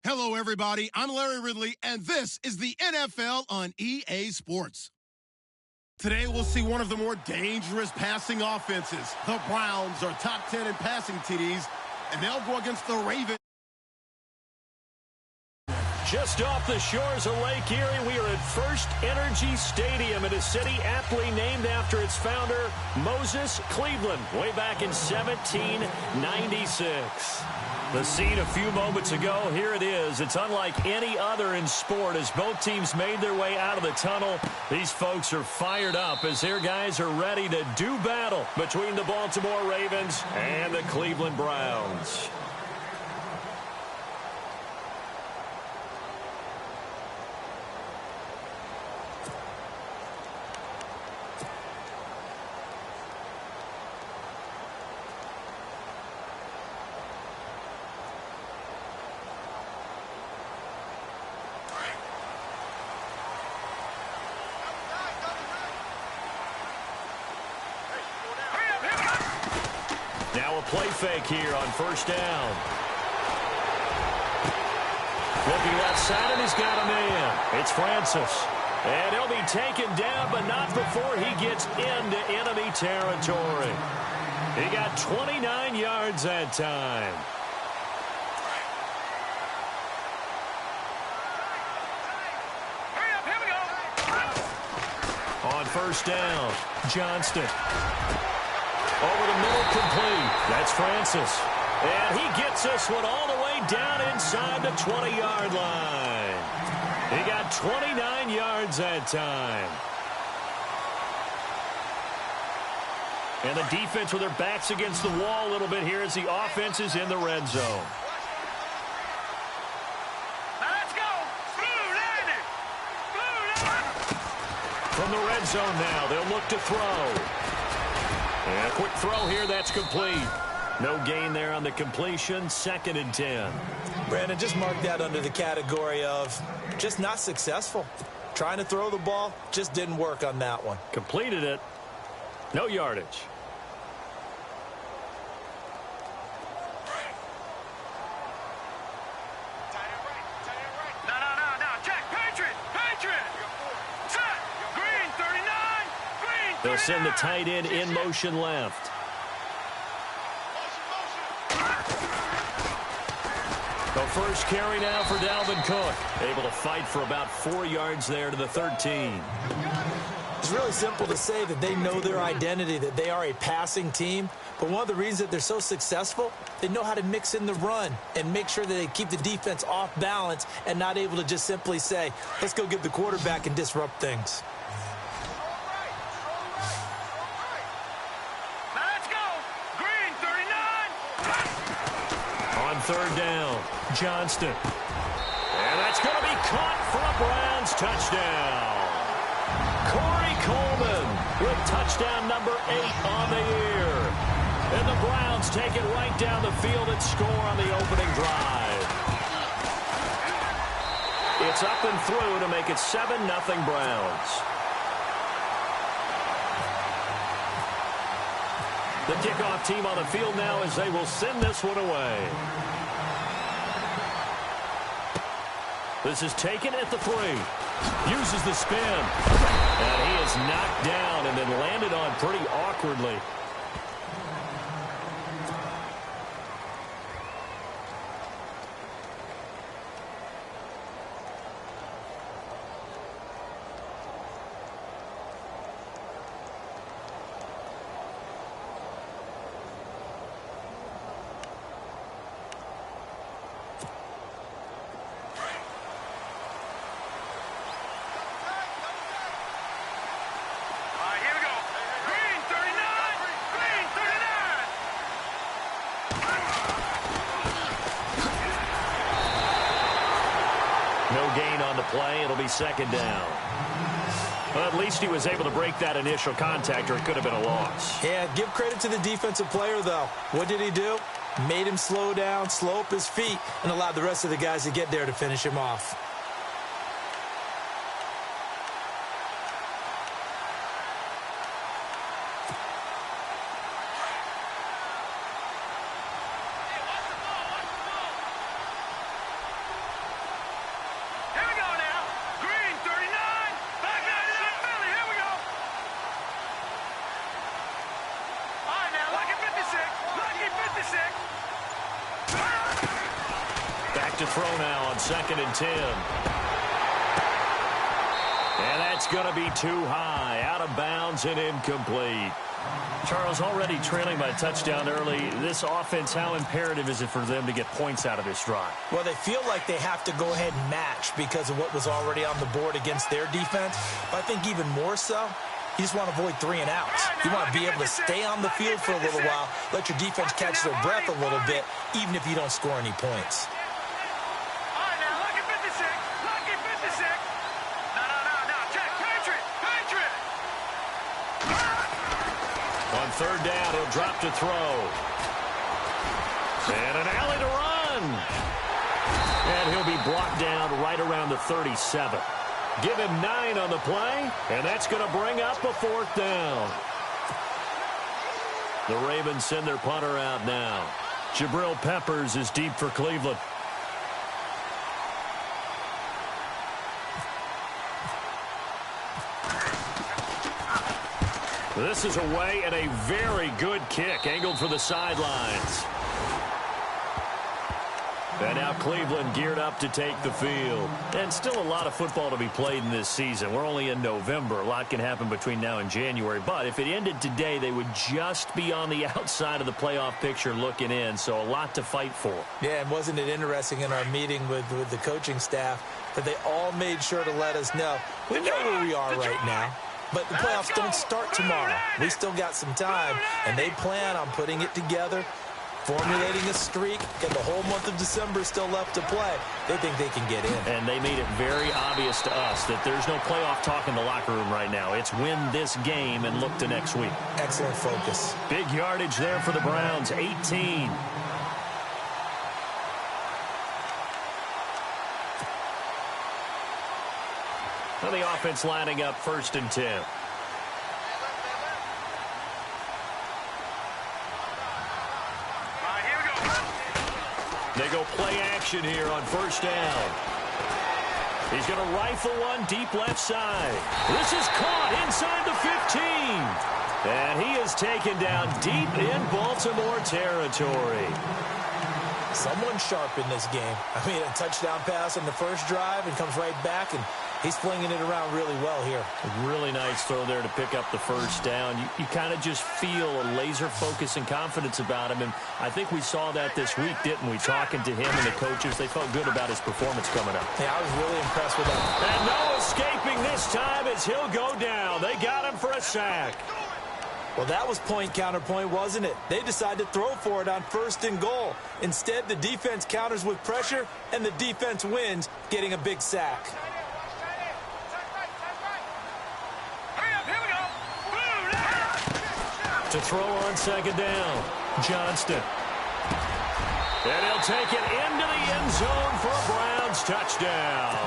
Hello, everybody. I'm Larry Ridley, and this is the NFL on EA Sports. Today, we'll see one of the more dangerous passing offenses. The Browns are top 10 in passing TDs, and they'll go against the Ravens. Just off the shores of Lake Erie, we are at First Energy Stadium in a city aptly named after its founder, Moses Cleveland, way back in 1796. The scene a few moments ago, here it is. It's unlike any other in sport as both teams made their way out of the tunnel. These folks are fired up as their guys are ready to do battle between the Baltimore Ravens and the Cleveland Browns. Now a play fake here on first down. Looking left side, and he's got a man. It's Francis. And he'll be taken down, but not before he gets into enemy territory. He got 29 yards that time. On first down, Johnston. Over the middle, complete. That's Francis. And he gets this one all the way down inside the 20-yard line. He got 29 yards that time. And the defense with their backs against the wall a little bit here as the offense is in the red zone. Let's go. From the red zone now, they'll look to throw. And a quick throw here, that's complete. No gain there on the completion, 2nd and 10. Brandon, just mark that under the category of just not successful. Trying to throw the ball, just didn't work on that one. Completed it, no yardage. They'll send the tight end in motion left. The first carry now for Dalvin Cook. Able to fight for about 4 yards there to the 13. It's really simple to say that they know their identity, that they are a passing team. But one of the reasons that they're so successful, they know how to mix in the run and make sure that they keep the defense off balance and not able to just simply say, let's go get the quarterback and disrupt things. Third down, Johnston. And that's going to be caught for a Browns touchdown. Corey Coleman with touchdown number 8 on the year. And the Browns take it right down the field and score on the opening drive. It's up and through to make it 7-0 Browns. The kickoff team on the field now as they will send this one away. This is taken at the 3. Uses the spin. And he is knocked down and then landed on pretty awkwardly. Play. It'll be 2nd down. Well, at least he was able to break that initial contact, or it could have been a loss. Yeah, give credit to the defensive player, though. What did he do? Made him slow down, slow up his feet, and allowed the rest of the guys to get there to finish him off. to throw now on 2nd and 10. And that's going to be too high, out of bounds and incomplete. Charles, already trailing by a touchdown early. This offense, how imperative is it for them to get points out of this drive? Well, they feel like they have to go ahead and match because of what was already on the board against their defense. But I think even more so, you just want to avoid 3 and outs. You want to be able to stay on the field for a little while, let your defense catch their breath a little bit, even if you don't score any points. On 3rd down, he'll drop to throw. And an alley to run. And he'll be brought down right around the 37. Give him 9 on the play, and that's going to bring up a 4th down. The Ravens send their punter out now. Jabril Peppers is deep for Cleveland. This is away and a very good kick, angled for the sidelines. And now Cleveland geared up to take the field. And still a lot of football to be played in this season. We're only in November. A lot can happen between now and January. But if it ended today, they would just be on the outside of the playoff picture looking in. So a lot to fight for. Yeah, and wasn't it interesting in our meeting with the coaching staff that they all made sure to let us know, we know where we are right now. But the playoffs don't start tomorrow. We still got some time, and they plan on putting it together, formulating a streak, and the whole month of December still left to play. They think they can get in. And they made it very obvious to us that there's no playoff talk in the locker room right now. It's win this game and look to next week. Excellent focus. Big yardage there for the Browns, 18. Now the offense lining up 1st and 10. They go play action here on 1st down. He's going to rifle one deep left side. This is caught inside the 15. And he is taken down deep in Baltimore territory. Someone sharp in this game. I mean, a touchdown pass in the first drive and comes right back, and he's flinging it around really well here. A really nice throw there to pick up the 1st down. You kind of just feel a laser focus and confidence about him, and I think we saw that this week, didn't we? Talking to him and the coaches, they felt good about his performance coming up. Yeah, I was really impressed with that. And no escaping this time as he'll go down. They got him for a sack. Well, that was point counterpoint, wasn't it? They decided to throw for it on 1st and goal. Instead, the defense counters with pressure, and the defense wins, getting a big sack. To throw on 2nd down, Johnston. And he'll take it into the end zone for a Browns touchdown.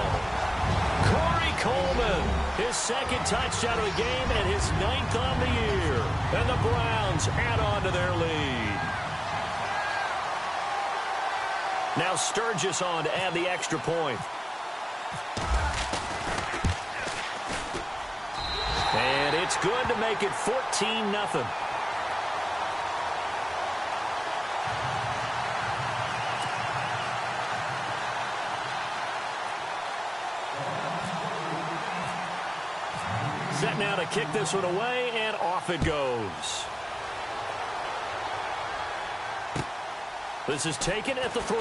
Corey Coleman, his 2nd touchdown of the game and his 9th on the year. And the Browns add on to their lead. Now Sturgis on to add the extra point. And it's good to make it 14-0. Set now to kick this one away, and off it goes. This is taken at the 3.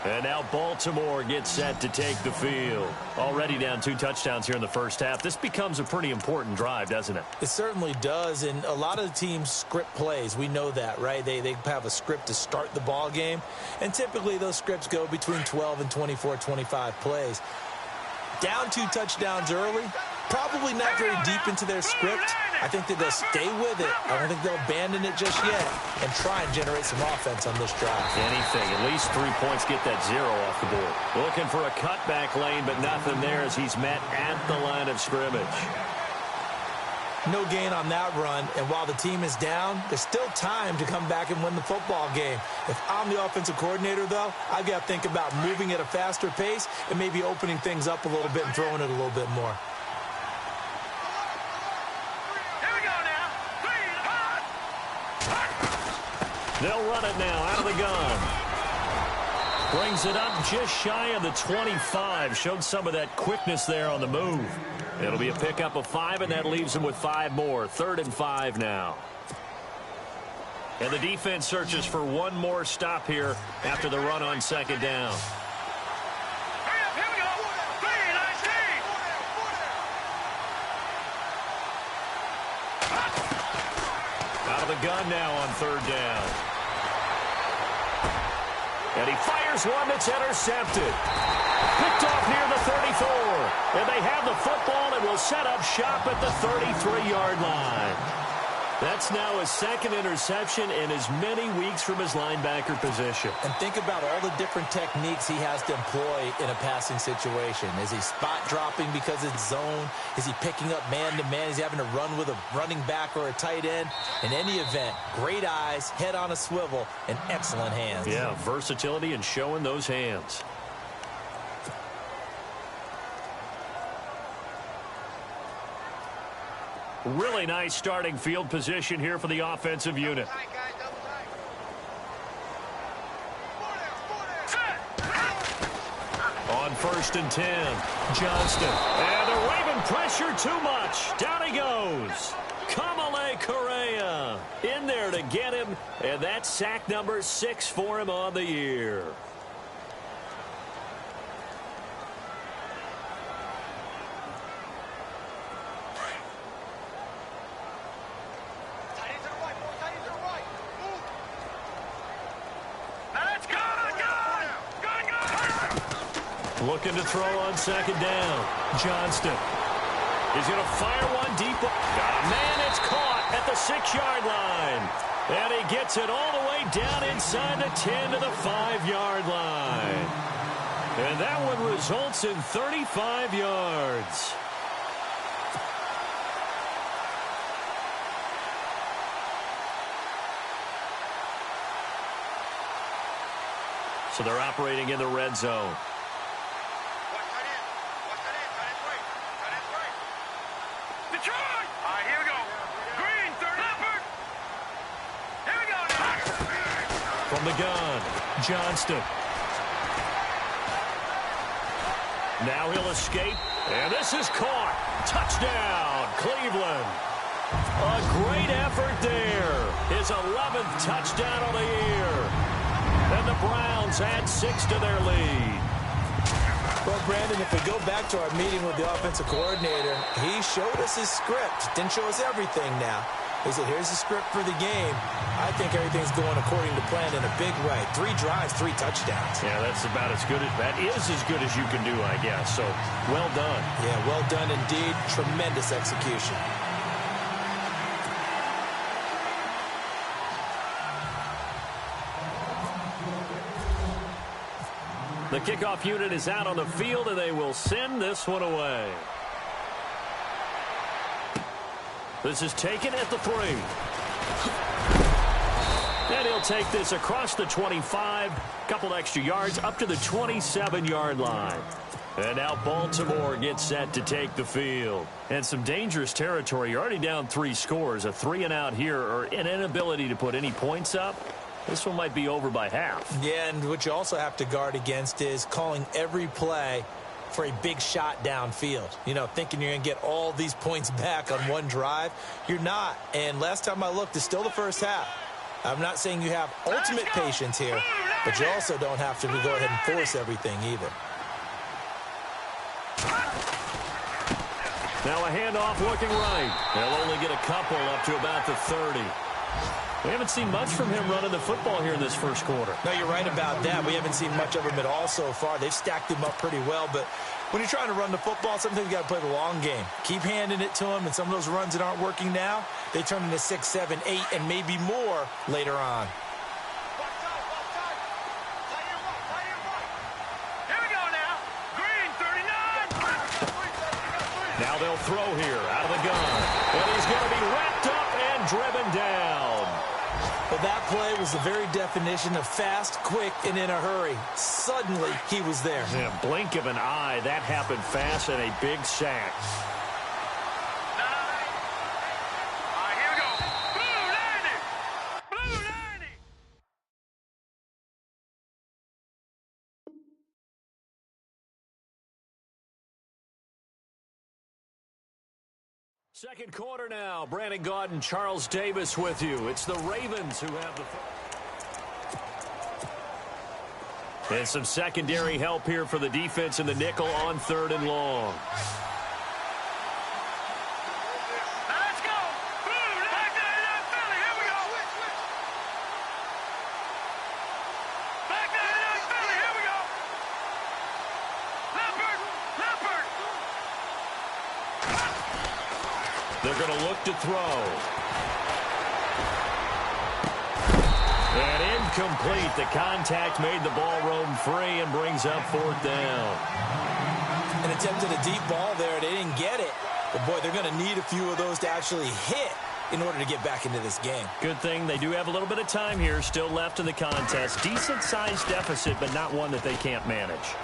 And now Baltimore gets set to take the field. Already down 2 touchdowns here in the first half. This becomes a pretty important drive, doesn't it? It certainly does, and a lot of the teams script plays. We know that, right? They have a script to start the ball game, and typically those scripts go between 12 and 24, 25 plays. Down 2 touchdowns early, probably not very deep into their script. I think that they'll stay with it. I don't think they'll abandon it just yet and try and generate some offense on this drive. Anything. At least 3 points, get that 0 off the board. Looking for a cutback lane, but nothing there as he's met at the line of scrimmage. No gain on that run, and while the team is down, there's still time to come back and win the football game. If I'm the offensive coordinator, though, I've got to think about moving at a faster pace and maybe opening things up a little bit and throwing it a little bit more. They'll run it now out of the gun. Brings it up just shy of the 25. Showed some of that quickness there on the move. It'll be a pickup of 5, and that leaves them with 5 more. 3rd and 5 now. And the defense searches for one more stop here after the run on 2nd down. Out of the gun now on 3rd down. And he fires one that's intercepted. Picked off near the 34. And they have the football and will set up shop at the 33-yard line. That's now his 2nd interception in as many weeks from his linebacker position. And think about all the different techniques he has to employ in a passing situation. Is he spot dropping because it's zone? Is he picking up man-to-man? Is he having to run with a running back or a tight end? In any event, great eyes, head on a swivel, and excellent hands. Yeah, versatility and showing those hands. Really nice starting field position here for the offensive unit. On 1st and 10, Johnston. And they're waving pressure too much. Down he goes. Kamale Correa in there to get him. And that's sack number 6 for him on the year. Looking to throw on 2nd down. Johnston. He's going to fire one deep. Got a man. It's caught at the 6-yard line. And he gets it all the way down inside the 10 to the 5-yard line. And that one results in 35 yards. So they're operating in the red zone. From the gun, Johnston. Now he'll escape, and this is caught. Touchdown, Cleveland. A great effort there. His 11th touchdown of the year. And the Browns add 6 to their lead. Well, Brandon, if we go back to our meeting with the offensive coordinator, he showed us his script. Didn't show us everything now. He said, here's the script for the game. I think everything's going according to plan in a big way. 3 drives, 3 touchdowns. Yeah, that's about as good as that is as good as you can do, I guess. So, well done. Yeah, well done indeed. Tremendous execution. The kickoff unit is out on the field, and they will send this one away. This is taken at the 3. And he'll take this across the 25, couple extra yards up to the 27-yard line. And now Baltimore gets set to take the field. And some dangerous territory. You're already down 3 scores. A 3-and-out here, or an inability to put any points up. This one might be over by half. Yeah, and what you also have to guard against is calling every play for a big shot downfield. You know, thinking you're going to get all these points back on one drive. You're not. And last time I looked, it's still the first half. I'm not saying you have ultimate patience here, but you also don't have to go ahead and force everything either. Now a handoff looking right. They'll only get a couple up to about the 30. We haven't seen much from him running the football here in this first quarter. No, you're right about that. We haven't seen much of him at all so far. They've stacked him up pretty well, but when you're trying to run the football, sometimes you got to play the long game. Keep handing it to him, and some of those runs that aren't working now, they turn into 6, 7, 8, and maybe more later on. Now they'll throw here out of the gun. And he's going to be wrapped up and driven down. Well, that play was the very definition of fast, quick, and in a hurry. Suddenly, he was there. Yeah, blink of an eye, that happened fast, and a big sack. Second quarter now. Brandon Gaudin and Charles Davis with you. It's the Ravens who have the... And some secondary help here for the defense in the nickel on 3rd and long. Let's go! Boom! Back to the Philly. Here we go! Back to the Philly. Here we go! Leopard! Leopard! They're going to look to throw. And incomplete. The contact made the ball roam free and brings up 4th down. An attempt at a deep ball there. They didn't get it. But, boy, they're going to need a few of those to actually hit in order to get back into this game. Good thing they do have a little bit of time here still left in the contest. Decent-sized deficit, but not one that they can't manage.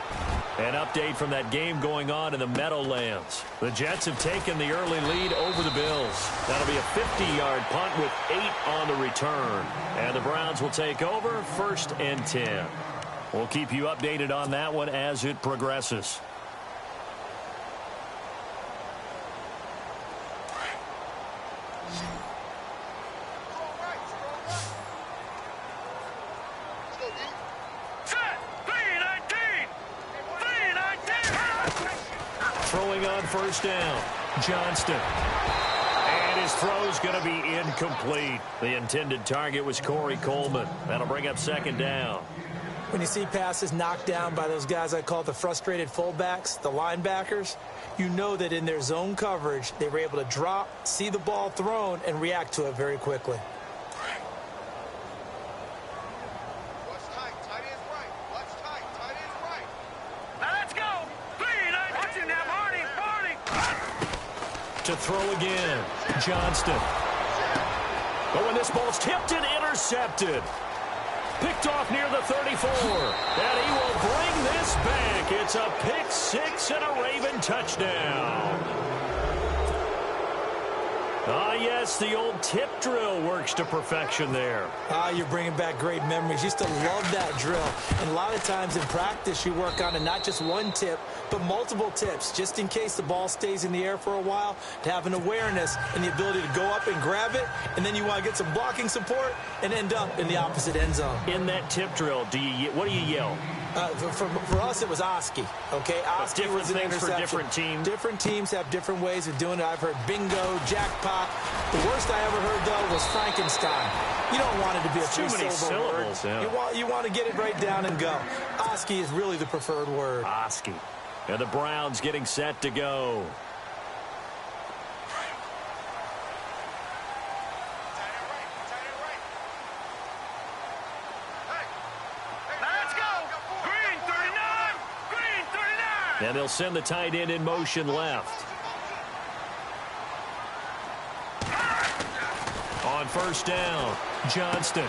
An update from that game going on in the Meadowlands. The Jets have taken the early lead over the Bills. That'll be a 50-yard punt with 8 on the return. And the Browns will take over 1st and 10. We'll keep you updated on that one as it progresses. Throwing on 1st down, Johnston. And his throw's going to be incomplete. The intended target was Corey Coleman. That'll bring up 2nd down. When you see passes knocked down by those guys I call the frustrated fullbacks, the linebackers, you know that in their zone coverage, they were able to drop, see the ball thrown, and react to it very quickly. To throw again, Johnston. But when this ball's tipped and intercepted. Picked off near the 34. And he will bring this back. It's a pick 6 and a Raven touchdown. Ah, yes, the old tip drill works to perfection there. Ah, you're bringing back great memories. Used to love that drill. And a lot of times in practice, you work on it, not just one tip, but multiple tips, just in case the ball stays in the air for a while, to have an awareness and the ability to go up and grab it, and then you want to get some blocking support and end up in the opposite end zone. In that tip drill, what do you yell? For us, it was Oski. Okay, Oski was an interception. For different teams. Different teams have different ways of doing it. I've heard bingo, jackpot. The worst I ever heard, though, was Frankenstein. You don't want it to be a too many syllables. Yeah. You want to get it right down and go. Oski is really the preferred word. Oski. And the Browns getting set to go. And they'll send the tight end in motion left. On 1st down, Johnston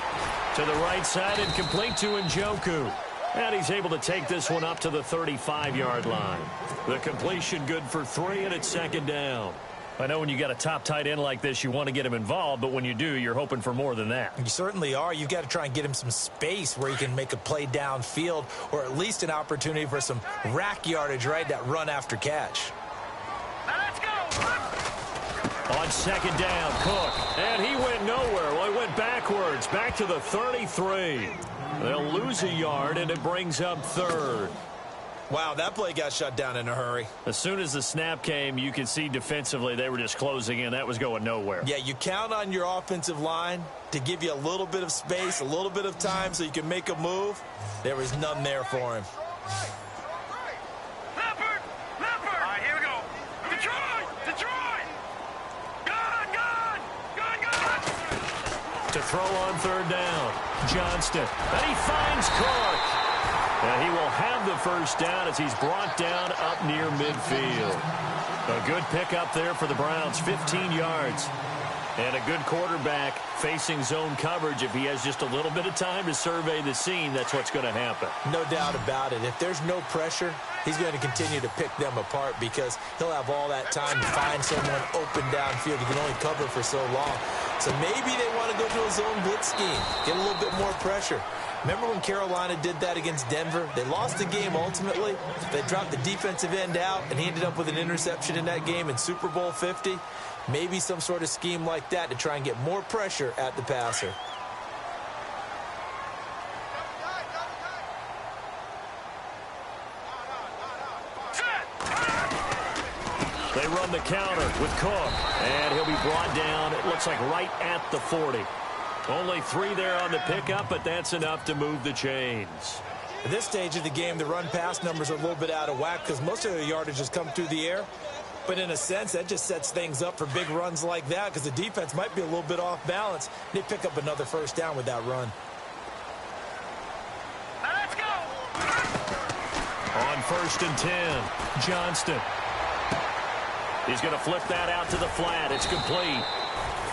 to the right side and complete to Njoku. And he's able to take this one up to the 35-yard line. The completion good for 3, and it's 2nd down. I know when you got a top tight end like this, you want to get him involved, but when you do, you're hoping for more than that. You certainly are. You've got to try and get him some space where he can make a play downfield, or at least an opportunity for some rack yardage, right? That run after catch. Let's go! On 2nd down, Cook. And he went nowhere. Well, he went backwards, back to the 33. They'll lose a yard, and it brings up 3rd. Wow, that play got shut down in a hurry. As soon as the snap came, you could see defensively they were just closing in. That was going nowhere. Yeah, you count on your offensive line to give you a little bit of space, a little bit of time so you can make a move. There was none there for him. Leopard! Leopard! All right, here we go. Detroit! Detroit! Gun! To throw on 3rd down, Johnston. And he finds Cook. And he will have the 1st down as he's brought down up near midfield. A good pickup there for the Browns, 15 yards. And a good quarterback facing zone coverage. If he has just a little bit of time to survey the scene, that's what's going to happen. No doubt about it. If there's no pressure, he's going to continue to pick them apart because he'll have all that time to find someone open downfield. He can only cover for so long. So maybe they want to go to a zone blitz scheme, get a little bit more pressure. Remember when Carolina did that against Denver? They lost the game ultimately. They dropped the defensive end out, and he ended up with an interception in that game in Super Bowl 50. Maybe some sort of scheme like that to try and get more pressure at the passer. They run the counter with Cook, and he'll be brought down, it looks like right at the 40. Only 3 there on the pickup, but that's enough to move the chains. At this stage of the game, the run-pass numbers are a little bit out of whack because most of the yardage has come through the air. But in a sense, that just sets things up for big runs like that because the defense might be a little bit off balance. They pick up another first down with that run. Now let's go. On 1st and 10, Johnston. He's going to flip that out to the flat. It's complete.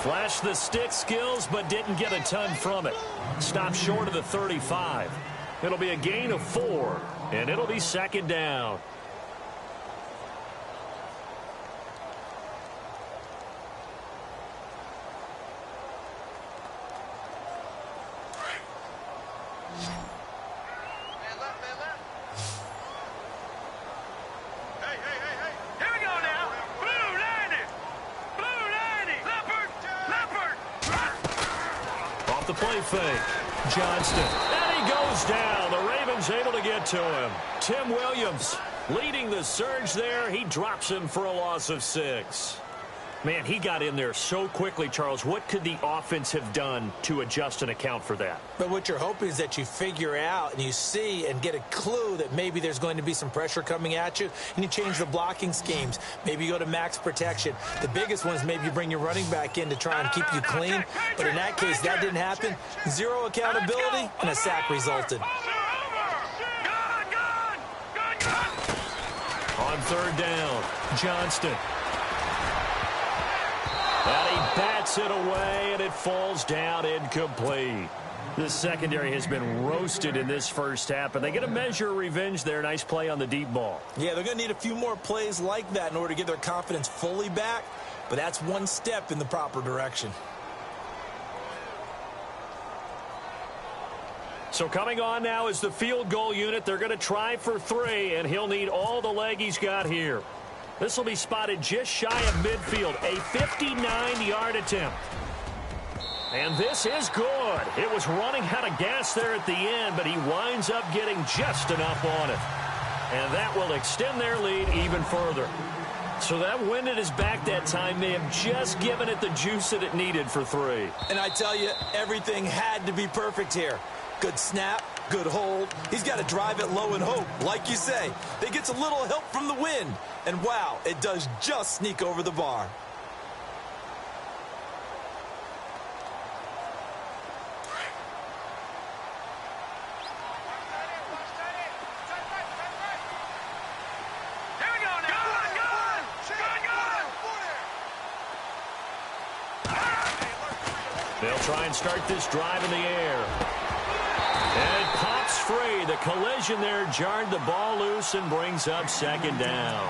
Flashed the stick skills, but didn't get a ton from it. Stopped short of the 35. It'll be a gain of 4, and it'll be 2nd down. The play fake. Johnston. And he goes down. The Ravens able to get to him. Tim Williams leading the surge there. He drops him for a loss of 6. Man, he got in there so quickly, Charles. What could the offense have done to adjust and account for that? But what you're hoping is that you figure out and you see and get a clue that maybe there's going to be some pressure coming at you, and you change the blocking schemes. Maybe you go to max protection. The biggest one is maybe you bring your running back in to try and keep you clean. But in that case, that didn't happen. 0 accountability, and a sack resulted. On 3rd down, Johnston. And he bats it away, and it falls down incomplete. The secondary has been roasted in this first half, but they get a measure of revenge there. Nice play on the deep ball. Yeah, they're going to need a few more plays like that in order to get their confidence fully back, but that's one step in the proper direction. So coming on now is the field goal unit. They're going to try for 3, and he'll need all the leg he's got here. This will be spotted just shy of midfield. A 59-yard attempt. And this is good. It was running out of gas there at the end, but he winds up getting just enough on it. And that will extend their lead even further. So that wind at his back that time may have just given it the juice that it needed for 3. And I tell you, everything had to be perfect here. Good snap, good hold. He's got to drive it low and hope. Like you say, they gets a little help from the wind. And wow, it does just sneak over the bar. They'll try and start this drive in the air. And it pops free. The collision there jarred the ball loose and brings up 2nd down.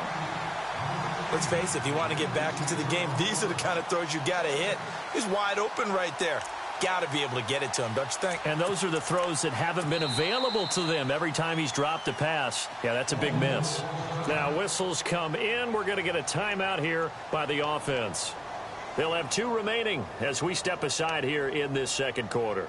Let's face it, if you want to get back into the game, these are the kind of throws you got to hit. He's wide open right there. Got to be able to get it to him, don't you think? And those are the throws that haven't been available to them every time he's dropped a pass. Yeah, that's a big miss. Now whistles come in. We're going to get a timeout here by the offense. They'll have 2 remaining as we step aside here in this 2nd quarter.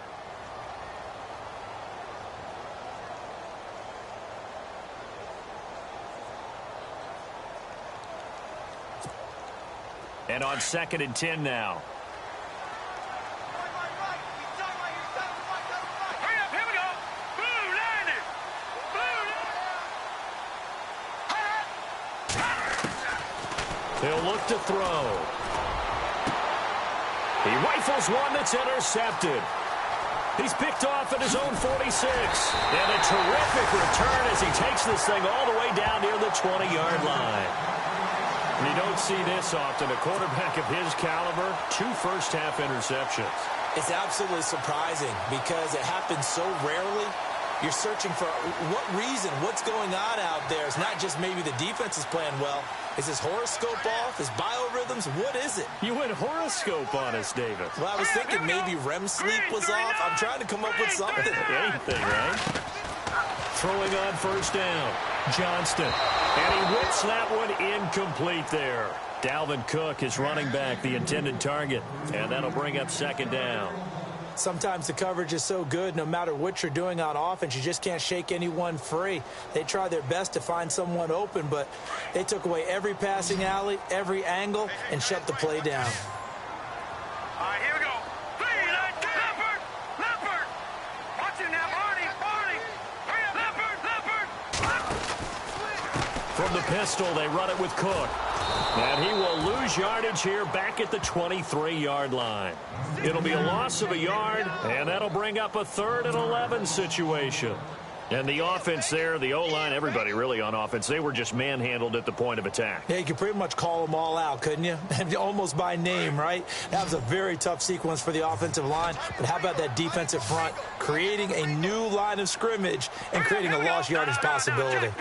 And on 2nd and 10 now. Hurry up, here we go. Blue, line it. Blue. They'll look to throw. He rifles one that's intercepted. He's picked off at his own 46. And a terrific return as he takes this thing all the way down near the 20-yard line. You don't see this often. A quarterback of his caliber, 2 first-half interceptions. It's absolutely surprising because it happens so rarely. You're searching for what reason, what's going on out there. It's not just maybe the defense is playing well. Is his horoscope off? His biorhythms? What is it? You went horoscope on us, David. Well, I was thinking maybe REM sleep was off. I'm trying to come up with something. Anything, right? Throwing on first down. Johnston. And he whips that one incomplete there. Dalvin Cook is running back, the intended target. And that'll bring up second down. Sometimes the coverage is so good, no matter what you're doing on offense, you just can't shake anyone free. They try their best to find someone open, but they took away every passing alley, every angle, and shut the play down. All right, here we go. Leopard! Leopard! Watch him now, Barney! Hurry up, Leopard! From the pistol, they run it with Cook. And he will lose yardage here back at the 23-yard line. It'll be a loss of a yard, and that'll bring up a 3rd and 11 situation. And the offense there, the O-line, everybody really on offense, they were just manhandled at the point of attack. Yeah, you could pretty much call them all out, couldn't you? Almost by name, right? That was a very tough sequence for the offensive line. But how about that defensive front creating a new line of scrimmage and creating a lost yardage possibility?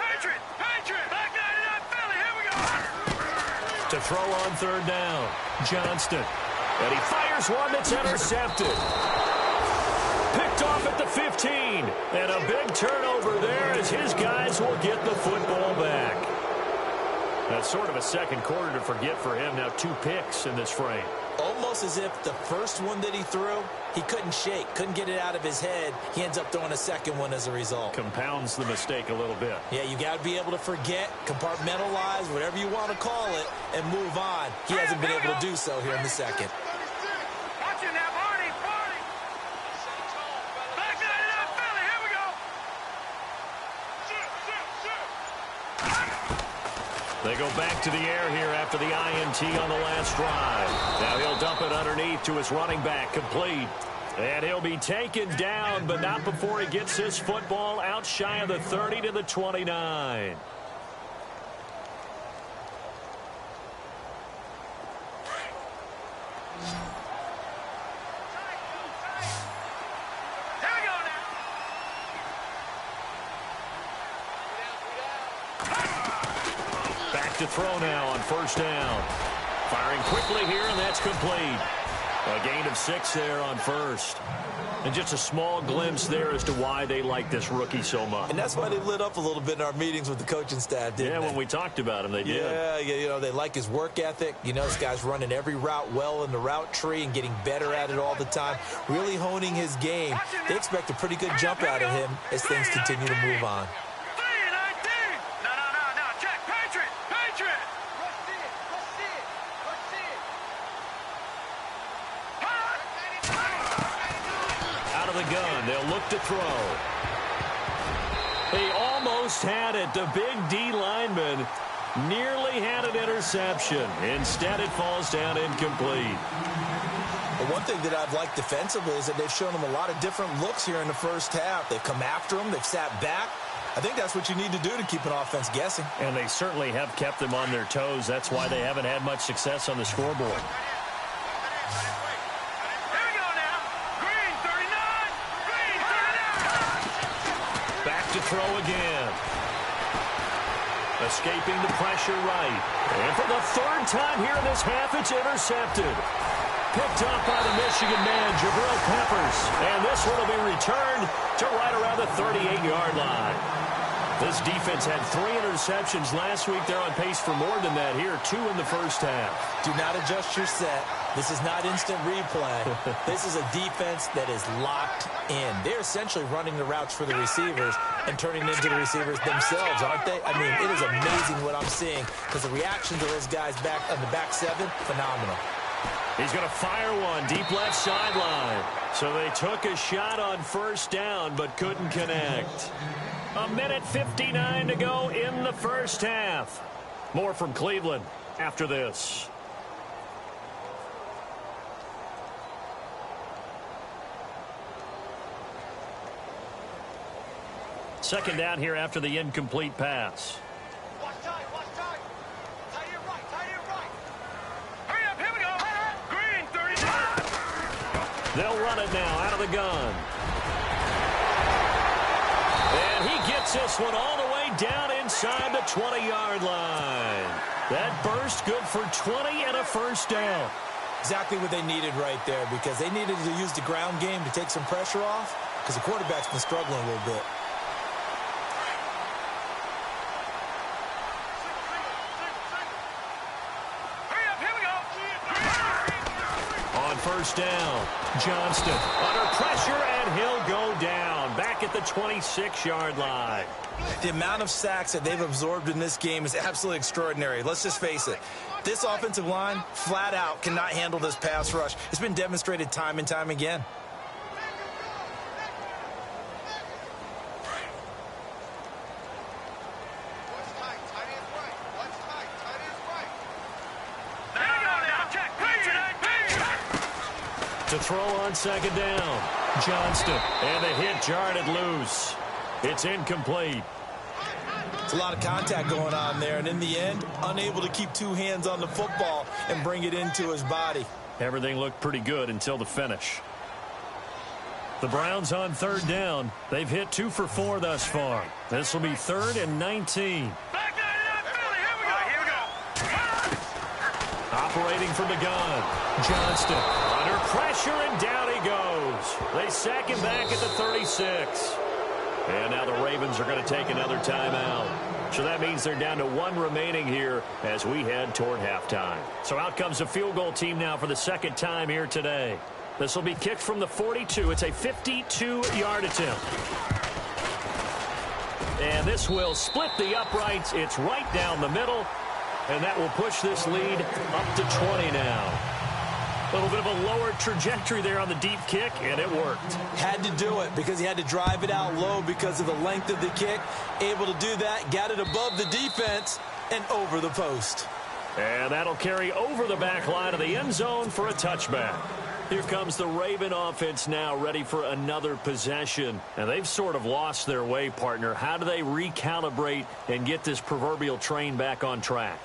To throw on third down, Johnston. And he fires one that's intercepted. Picked off at the 15. And a big turnover there as his guys will get the football back. That's sort of a second quarter to forget for him. Now 2 picks in this frame. Almost as if the first one that he threw, he couldn't shake, couldn't get it out of his head. He ends up throwing a second one as a result. Compounds the mistake a little bit. Yeah, you got to be able to forget, compartmentalize, whatever you want to call it, and move on. He hasn't been able to do so here in the second. Watch it now, Barney! Back that it up, Philly, here we go! They go back to the air here after the INT on the last drive. Now he'll dump it underneath to his running back, complete. And he'll be taken down, but not before he gets his football out shy of the 30 to the 29. To throw now on first down. Firing quickly here, and that's complete. A gain of 6 there on first. And just a small glimpse there as to why they like this rookie so much. And that's why they lit up a little bit in our meetings with the coaching staff, didn't they? When we talked about him, they did. Yeah, you know, they like his work ethic. You know, this guy's running every route well in the route tree and getting better at it all the time, really honing his game. They expect a pretty good jump out of him as things continue to move on. They'll look to throw. He almost had it. The big D lineman nearly had an interception. Instead, it falls down incomplete. Well, one thing that I've liked defensively is that they've shown him a lot of different looks here in the first half. They've come after him. They've sat back. I think that's what you need to do to keep an offense guessing. And they certainly have kept them on their toes. That's why they haven't had much success on the scoreboard. To throw again. Escaping the pressure right. And for the 3rd time here in this half, it's intercepted. Picked up by the Michigan man, Jabril Peppers. And this one will be returned to right around the 38-yard line. This defense had 3 interceptions last week. They're on pace for more than that here, 2 in the first half. Do not adjust your set. This is not instant replay. This is a defense that is locked in. They're essentially running the routes for the receivers and turning them into the receivers themselves, aren't they? I mean, it is amazing what I'm seeing because the reaction to those guys back on the back 7, phenomenal. He's going to fire one deep left sideline. So they took a shot on first down but couldn't connect. 1:59 to go in the first half. More from Cleveland after this. Second down here after the incomplete pass. Watch tight. Tight it right. Hurry up, here we go. Green, 39. They'll run it now out of the gun. Gets this one all the way down inside the 20-yard line. That burst good for 20 and a first down. Exactly what they needed right there, because they needed to use the ground game to take some pressure off, because the quarterback's been struggling a little bit. On first down, Johnston under pressure, and he'll go down back at the 26-yard line. The amount of sacks that they've absorbed in this game is absolutely extraordinary. Let's just face it. This offensive line, flat out, cannot handle this pass rush. It's been demonstrated time and time again. To throw on second down, Johnston, and the hit jarred it loose. It's incomplete. It's a lot of contact going on there, and in the end, unable to keep two hands on the football and bring it into his body. Everything looked pretty good until the finish. The Browns on third down. They've hit 2 for 4 thus far. This will be 3rd and 19. Operating from the gun, Johnston under pressure, and down he goes. They sack him back at the 36. And now the Ravens are going to take another timeout. So that means they're down to 1 remaining here as we head toward halftime. So out comes the field goal team now for the second time here today. This will be kicked from the 42. It's a 52-yard attempt. And this will split the uprights. It's right down the middle. And that will push this lead up to 20 now. A little bit of a lower trajectory there on the deep kick, and it worked. Had to do it because he had to drive it out low because of the length of the kick. Able to do that, got it above the defense and over the post. And that'll carry over the back line of the end zone for a touchback. Here comes the Raven offense now, ready for another possession. And they've sort of lost their way, partner. How do they recalibrate and get this proverbial train back on track?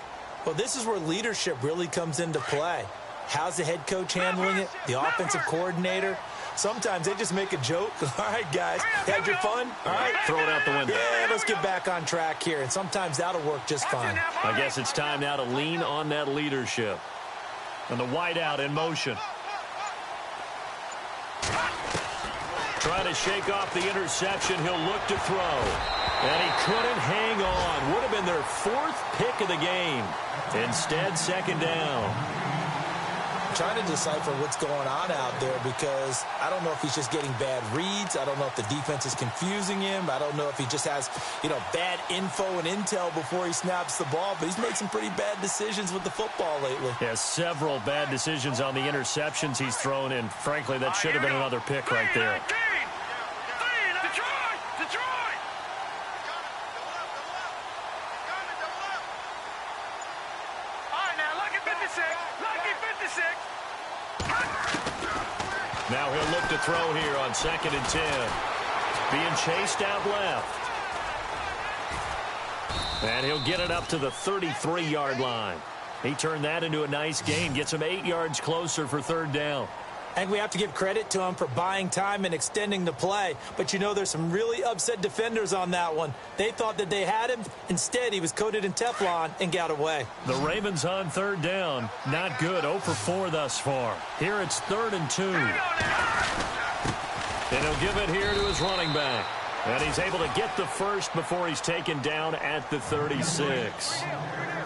Well, this is where leadership really comes into play. How's the head coach handling it? The offensive coordinator? Sometimes they just make a joke. All right, guys, had your fun? All right. Throw it out the window. Yeah, let's get back on track here. And sometimes that'll work just fine. I guess it's time now to lean on that leadership. And the wideout in motion. Trying to shake off the interception. He'll look to throw. And he couldn't hang on. Would have been their 4th pick of the game. Instead, second down. I'm trying to decipher what's going on out there because I don't know if he's just getting bad reads. I don't know if the defense is confusing him. I don't know if he just has, bad info and intel before he snaps the ball. But he's made some pretty bad decisions with the football lately. Yeah, several bad decisions on the interceptions he's thrown in. Frankly, that should have been another pick right there. Now he'll look to throw here on 2nd and 10. Being chased out left. And he'll get it up to the 33-yard line. He turned that into a nice gain. Gets him 8 yards closer for 3rd down. I think we have to give credit to him for buying time and extending the play. But, there's some really upset defenders on that one. They thought that they had him. Instead, he was coated in Teflon and got away. The Ravens on 3rd down. Not good. 0 for 4 thus far. Here it's 3rd and 2. And he'll give it here to his running back. And he's able to get the first before he's taken down at the 36.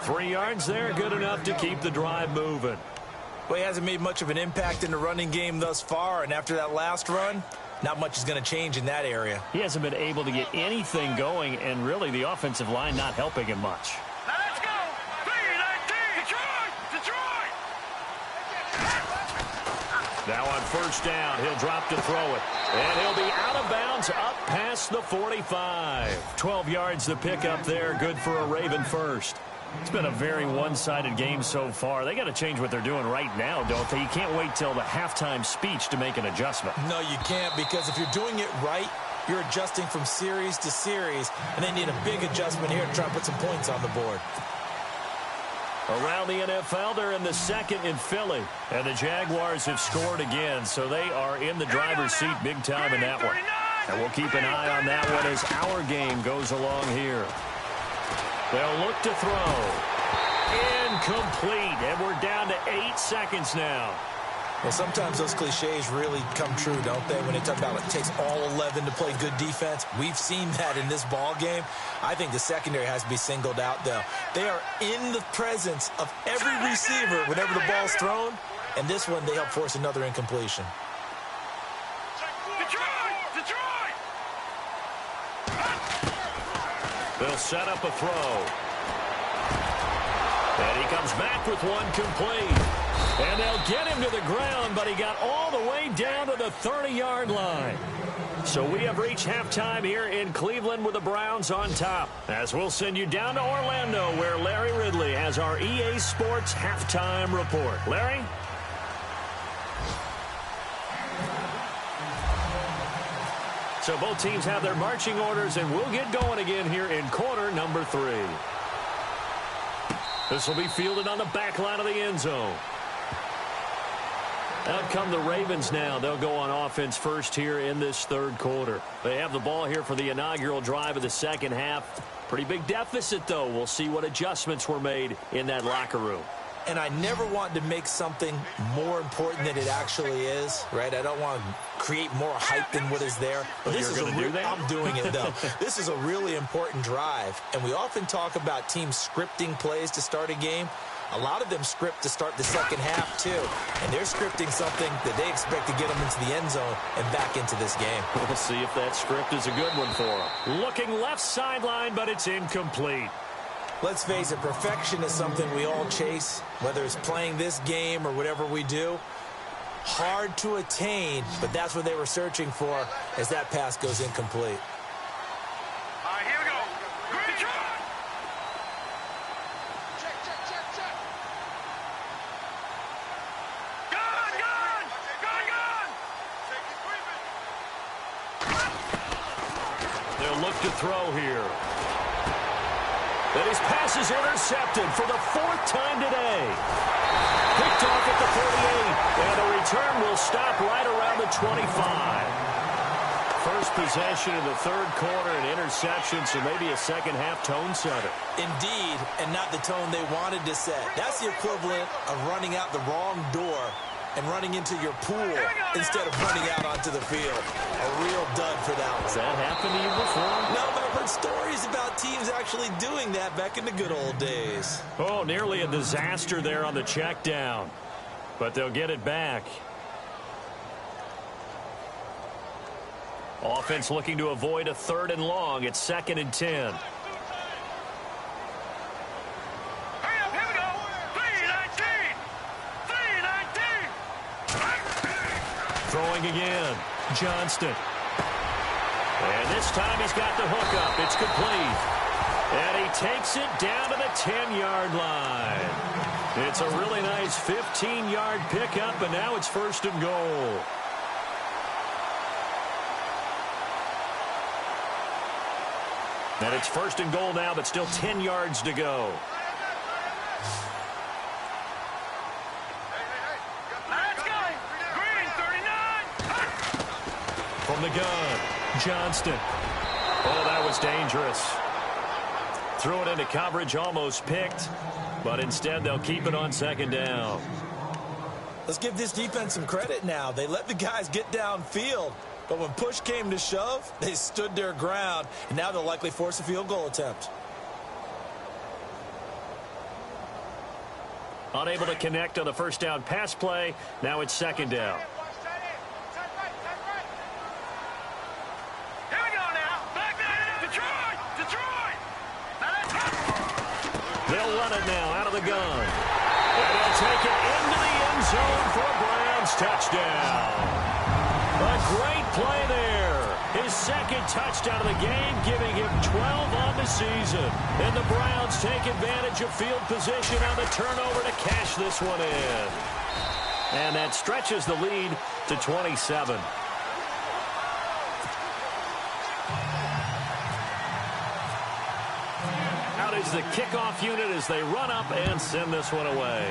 3 yards there, good enough to keep the drive moving. Well, he hasn't made much of an impact in the running game thus far, and after that last run, not much is going to change in that area. He hasn't been able to get anything going, and really the offensive line not helping him much. Now let's go! 3-19! Detroit! Now on 1st down, he'll drop to throw it. And he'll be out of bounds up past the 45. 12 yards the pickup there, good for a Raven first. It's been a very one-sided game so far. They got to change what they're doing right now, don't they? You can't wait till the halftime speech to make an adjustment. No, you can't, because if you're doing it right, you're adjusting from series to series, and they need a big adjustment here to try to put some points on the board. Around the NFL, they're in the 2nd in Philly, and the Jaguars have scored again, so they are in the driver's seat big time in that one. And we'll keep an eye on that one as our game goes along here. They'll look to throw. Incomplete. And we're down to 8 seconds now. Well, sometimes those cliches really come true, don't they? When they talk about it takes all 11 to play good defense. We've seen that in this ball game. I think the secondary has to be singled out, though. They are in the presence of every receiver whenever the ball's thrown. And this one, they help force another incompletion. They'll set up a throw. And he comes back with one complete. And they'll get him to the ground, but he got all the way down to the 30-yard line. So we have reached halftime here in Cleveland with the Browns on top. As we'll send you down to Orlando, where Larry Ridley has our EA Sports halftime report. Larry? So both teams have their marching orders, and we'll get going again here in quarter number 3. This will be fielded on the back line of the end zone. Out come the Ravens now. They'll go on offense first here in this third quarter. They have the ball here for the inaugural drive of the second half. Pretty big deficit, though. We'll see what adjustments were made in that locker room. And I never want to make something more important than it actually is, right? I don't want to create more hype than what is there. But this is do that? I'm doing it, though. This is a really important drive. And we often talk about teams scripting plays to start a game. A lot of them script to start the second half, too. And they're scripting something that they expect to get them into the end zone and back into this game. We'll see if that script is a good one for them. Looking left sideline, but it's incomplete. Let's face it, perfection is something we all chase, whether it's playing this game or whatever we do. Hard to attain, but that's what they were searching for as that pass goes incomplete. All right, here we go. Good try. Check. Gun. They'll look to throw here. And his pass is intercepted for the 4th time today. Picked off at the 48. And the return will stop right around the 25. First possession in the third quarter, an interception, so maybe a second-half tone setter. Indeed, and not the tone they wanted to set. That's the equivalent of running out the wrong door and running into your pool instead of running out onto the field. A real dud for that one. Has that happened to you before? No, but I've heard stories about teams actually doing that back in the good old days. Oh, nearly a disaster there on the check down. But they'll get it back. Offense looking to avoid a 3rd and long. It's 2nd and 10. Throwing again. Johnston. And this time he's got the hook up. It's complete. And he takes it down to the 10-yard line. It's a really nice 15-yard pickup, and now it's 1st and goal. And it's 1st and goal now, but still 10 yards to go. From the gun, Johnston. Oh, that was dangerous. Threw it into coverage, almost picked, but instead they'll keep it on 2nd down. Let's give this defense some credit now. They let the guys get downfield, but when push came to shove, they stood their ground, and now they'll likely force a field goal attempt. Unable to connect on the 1st down pass play. Now it's 2nd down. They'll run it now out of the gun. And they'll take it into the end zone for a Browns touchdown. A great play there. His 2nd touchdown of the game, giving him 12 on the season. And the Browns take advantage of field position on the turnover to cash this one in. And that stretches the lead to 27. Out is the kickoff unit as they run up and send this one away.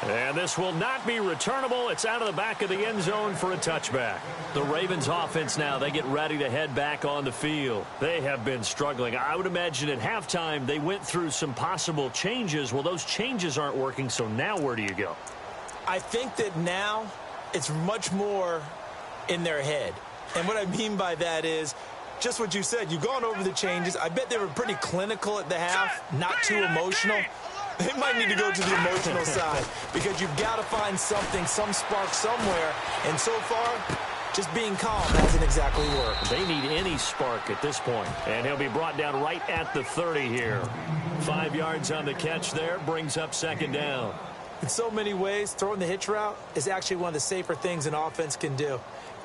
And this will not be returnable. It's out of the back of the end zone for a touchback. The Ravens offense now, they get ready to head back on the field. They have been struggling. I would imagine at halftime they went through some possible changes. Well, those changes aren't working, so now where do you go? I think that now it's much more in their head. And what I mean by that is just what you said. You've gone over the changes. I bet they were pretty clinical at the half, not too emotional. They might need to go to the emotional side because you've got to find something, some spark somewhere. And so far, just being calm hasn't exactly worked. They need any spark at this point. And he'll be brought down right at the 30 here. 5 yards on the catch there, brings up second down. In so many ways, throwing the hitch route is actually one of the safer things an offense can do.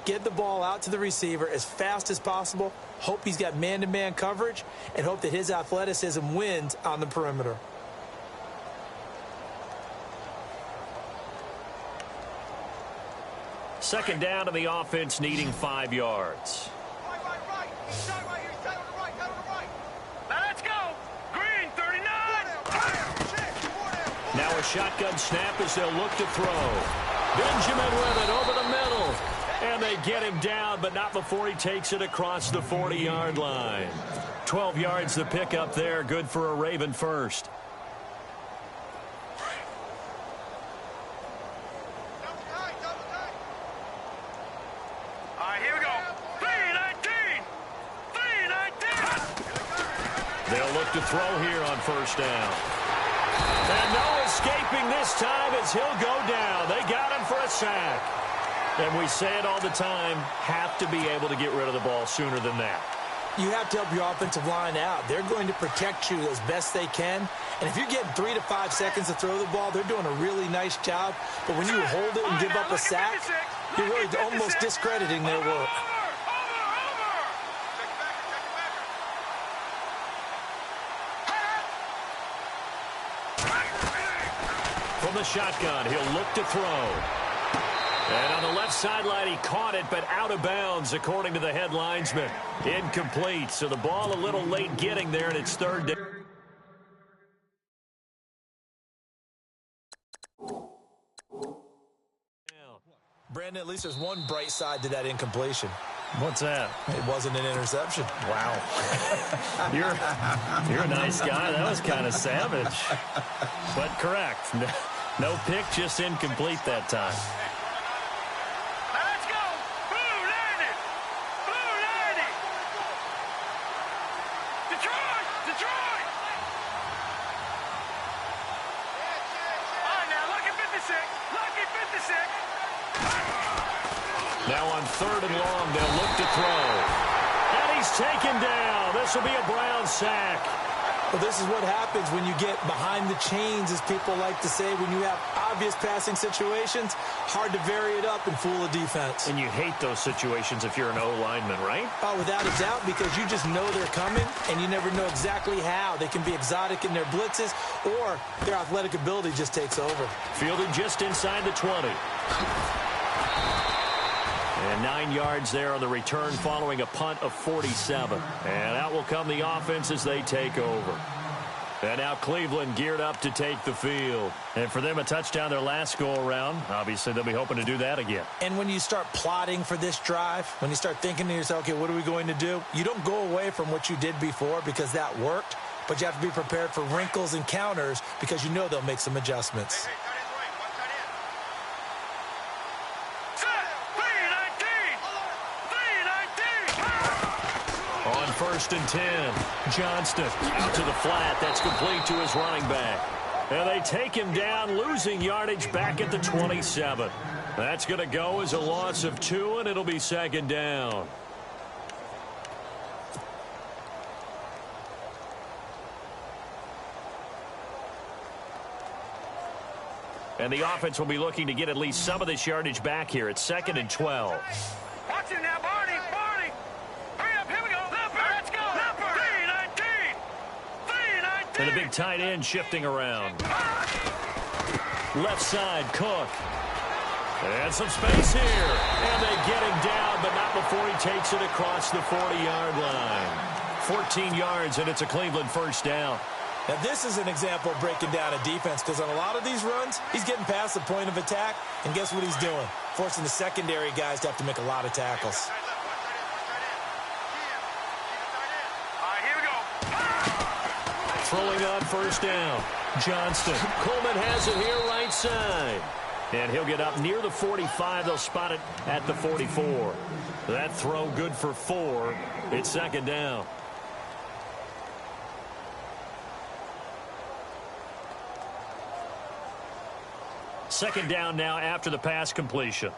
Get the ball out to the receiver as fast as possible, hope he's got man-to-man coverage, and hope that his athleticism wins on the perimeter. Second down to the offense, needing 5 yards. Right. He's shot right here. He's tight on the right. Now let's go. Green, 39. Now a shotgun snap as they'll look to throw. Benjamin with it over the middle. And they get him down, but not before he takes it across the 40-yard line. 12 yards the pickup there. Good for a Raven first. They'll look to throw here on first down. And no escaping this time as he'll go down. They got him for a sack. And we say it all the time, have to be able to get rid of the ball sooner than that. You have to help your offensive line out. They're going to protect you as best they can. And if you're getting 3 to 5 seconds to throw the ball, they're doing a really nice job. But when you hold it and give up a sack, you're really almost discrediting their work. From the shotgun, he'll look to throw. And on the left sideline, he caught it, but out of bounds, according to the head linesman. Incomplete, so the ball a little late getting there, and it's third down. Brandon, at least there's one bright side to that incompletion. What's that? It wasn't an interception. Wow. You're a nice guy. That was kind of savage. But correct. No pick, just incomplete that time. Let's go. Blue landed. Detroit. All right, now, lucky 56. Now on third and long, they'll look to throw. And he's taken down. This will be a Brown sack. Well, this is what happens when you get behind the chains, as people like to say. When you have obvious passing situations, hard to vary it up and fool a defense. And you hate those situations if you're an O-lineman, right? Oh, without a doubt, because you just know they're coming, and you never know exactly how. They can be exotic in their blitzes, or their athletic ability just takes over. Fielded just inside the 20. And 9 yards there on the return following a punt of 47. And out will come the offense as they take over. And now Cleveland geared up to take the field. And for them, a touchdown their last go-around. Obviously, they'll be hoping to do that again. And when you start plotting for this drive, when you start thinking to yourself, okay, what are we going to do? You don't go away from what you did before because that worked. But you have to be prepared for wrinkles and counters because you know they'll make some adjustments. First and 10. Johnston out to the flat. That's complete to his running back. And they take him down, losing yardage back at the 27. That's going to go as a loss of 2, and it'll be second down. And the offense will be looking to get at least some of this yardage back here. It's 2nd and 12. Watch it now, Barney. Hurry up, here we go. Let's go. 3-19. And a big tight end shifting around. Left side, Cook. And some space here. And they get him down, but not before he takes it across the 40-yard line. 14 yards, and it's a Cleveland first down. Now, this is an example of breaking down a defense because on a lot of these runs, he's getting past the point of attack, and guess what he's doing? Forcing the secondary guys to have to make a lot of tackles. Throwing on first down. Johnston. Coleman has it here right side. And he'll get up near the 45. They'll spot it at the 44. That throw good for 4. It's second down. Second down now after the pass completion.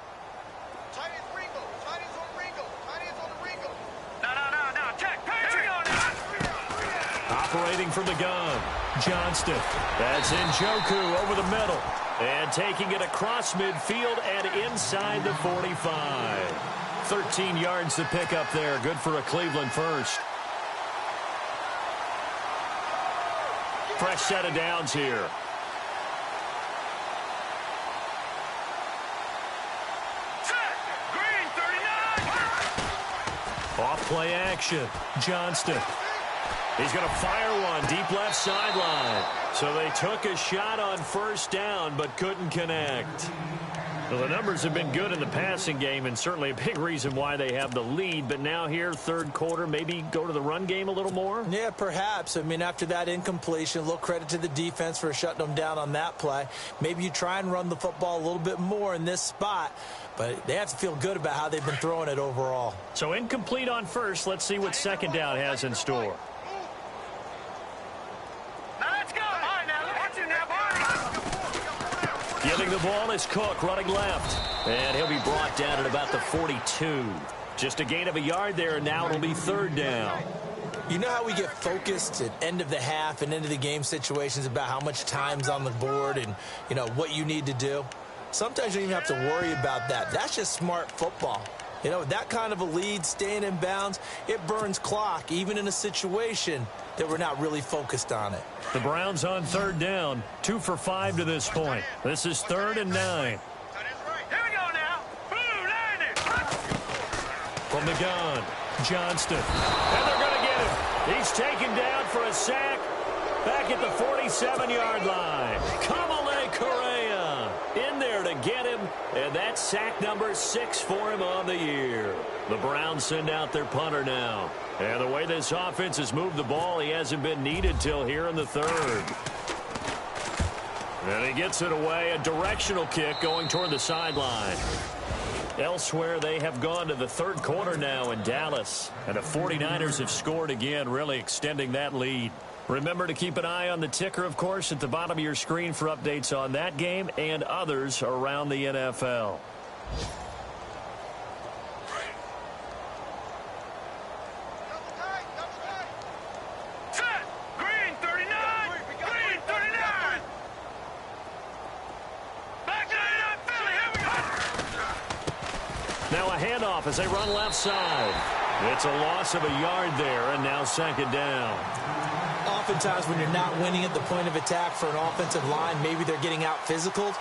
Operating from the gun. Johnston. That's Njoku over the middle. And taking it across midfield and inside the 45. 13 yards to pick up there. Good for a Cleveland first. Fresh set of downs here. Off play action. Johnston. He's going to fire one deep left sideline. So they took a shot on first down but couldn't connect. Well, the numbers have been good in the passing game and certainly a big reason why they have the lead. But now here, third quarter, maybe go to the run game a little more? Yeah, perhaps. I mean, after that incompletion, a little credit to the defense for shutting them down on that play. Maybe you try and run the football a little bit more in this spot. But they have to feel good about how they've been throwing it overall. So incomplete on first. Let's see what second down has in store. Giving the ball is Cook, running left. And he'll be brought down at about the 42. Just a gain of a yard there, and now it'll be third down. You know how we get focused at end of the half and into the game situations about how much time's on the board and, you know, what you need to do? Sometimes you don't even have to worry about that. That's just smart football. You know, that kind of a lead, staying in bounds, it burns clock, even in a situation that we're not really focused on it. The Browns on third down, 2 for 5 to this point. This is 3rd and 9. Here we go now. Blue 90. From the gun, Johnston. And they're going to get him. He's taken down for a sack back at the 47-yard line. Kamale Correa in there to get him, and that's sack number 6 for him on the year. The Browns send out their punter now. And the way this offense has moved the ball, he hasn't been needed till here in the third. And he gets it away, a directional kick going toward the sideline. Elsewhere, they have gone to the third quarter now in Dallas. And the 49ers have scored again, really extending that lead. Remember to keep an eye on the ticker, of course, at the bottom of your screen for updates on that game and others around the NFL. Now a handoff as they run left side. It's a loss of a yard there, and now second down. Oftentimes when you're not winning at the point of attack for an offensive line, maybe they're getting out physical,